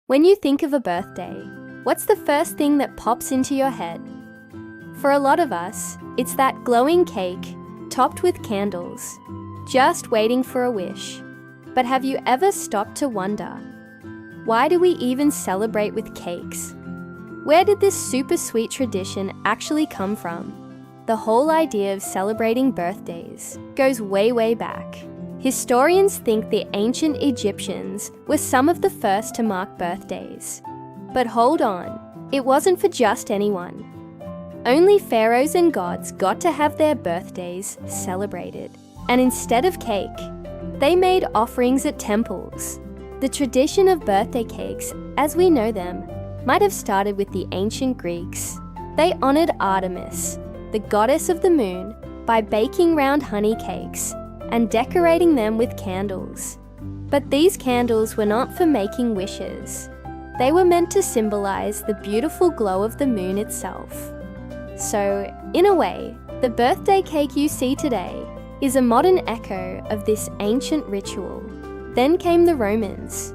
When you think of a birthday, what's the first thing that pops into your head? For a lot of us, it's that glowing cake topped with candles, just waiting for a wish. But have you ever stopped to wonder, why do we even celebrate with cakes? Where did this super sweet tradition actually come from? The whole idea of celebrating birthdays goes way back. Historians think the ancient Egyptians were some of the first to mark birthdays. But hold on, it wasn't for just anyone. Only pharaohs and gods got to have their birthdays celebrated. And instead of cake, they made offerings at temples. The tradition of birthday cakes, as we know them, might have started with the ancient Greeks. They honored Artemis, the goddess of the moon, by baking round honey cakes and decorating them with candles. But these candles were not for making wishes. They were meant to symbolize the beautiful glow of the moon itself. So, in a way, the birthday cake you see today is a modern echo of this ancient ritual. Then came the Romans,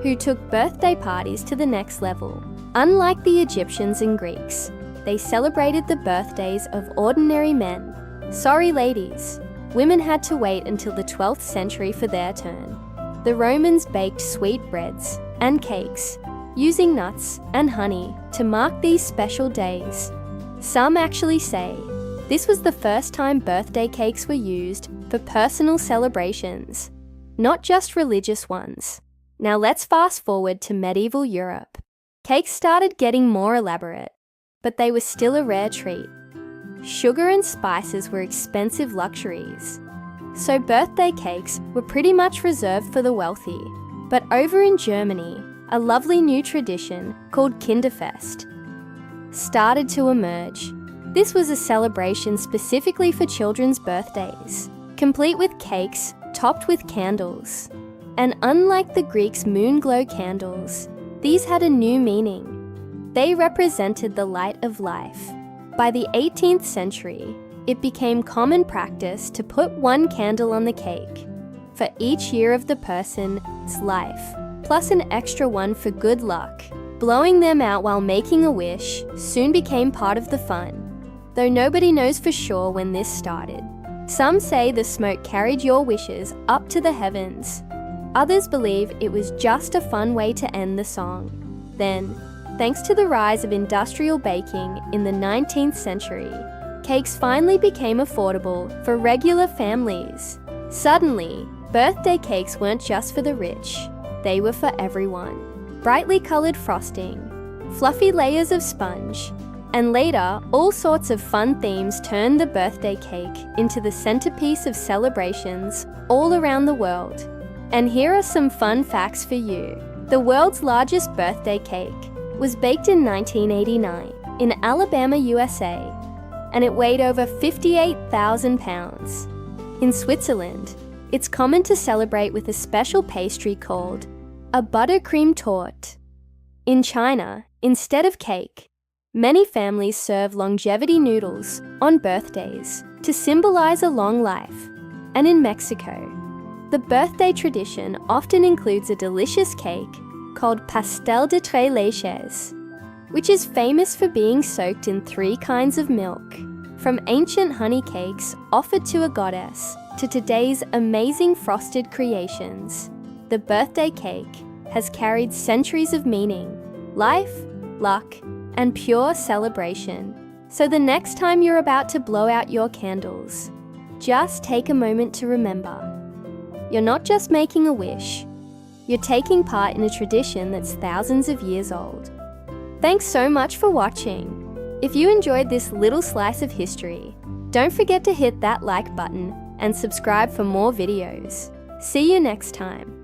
who took birthday parties to the next level. Unlike the Egyptians and Greeks, they celebrated the birthdays of ordinary men. Sorry ladies, women had to wait until the 12th century for their turn. The Romans baked sweet breads and cakes, using nuts and honey to mark these special days. Some actually say this was the first time birthday cakes were used for personal celebrations, not just religious ones. Now let's fast forward to medieval Europe. Cakes started getting more elaborate, but they were still a rare treat. Sugar and spices were expensive luxuries, so birthday cakes were pretty much reserved for the wealthy. But over in Germany, a lovely new tradition called Kinderfest started to emerge. This was a celebration specifically for children's birthdays, complete with cakes topped with candles. And unlike the Greeks' moon glow candles, these had a new meaning. They represented the light of life. By the 18th century, it became common practice to put one candle on the cake for each year of the person's life, plus an extra one for good luck. Blowing them out while making a wish soon became part of the fun, though nobody knows for sure when this started. Some say the smoke carried your wishes up to the heavens. Others believe it was just a fun way to end the song. Then, thanks to the rise of industrial baking in the 19th century, cakes finally became affordable for regular families. Suddenly, birthday cakes weren't just for the rich, they were for everyone. Brightly coloured frosting, fluffy layers of sponge, and later, all sorts of fun themes turned the birthday cake into the centerpiece of celebrations all around the world. And here are some fun facts for you. The world's largest birthday cake was baked in 1989 in Alabama, USA, and it weighed over 58,000 pounds. In Switzerland, it's common to celebrate with a special pastry called a buttercream torte. In China, instead of cake, many families serve longevity noodles on birthdays to symbolize a long life. And in Mexico, the birthday tradition often includes a delicious cake called pastel de tres leches, which is famous for being soaked in 3 kinds of milk. From ancient honey cakes offered to a goddess to today's amazing frosted creations, the birthday cake has carried centuries of meaning, life, luck, and pure celebration. So the next time you're about to blow out your candles, just take a moment to remember, you're not just making a wish, you're taking part in a tradition that's thousands of years old. Thanks so much for watching. If you enjoyed this little slice of history, don't forget to hit that like button and subscribe for more videos. See you next time.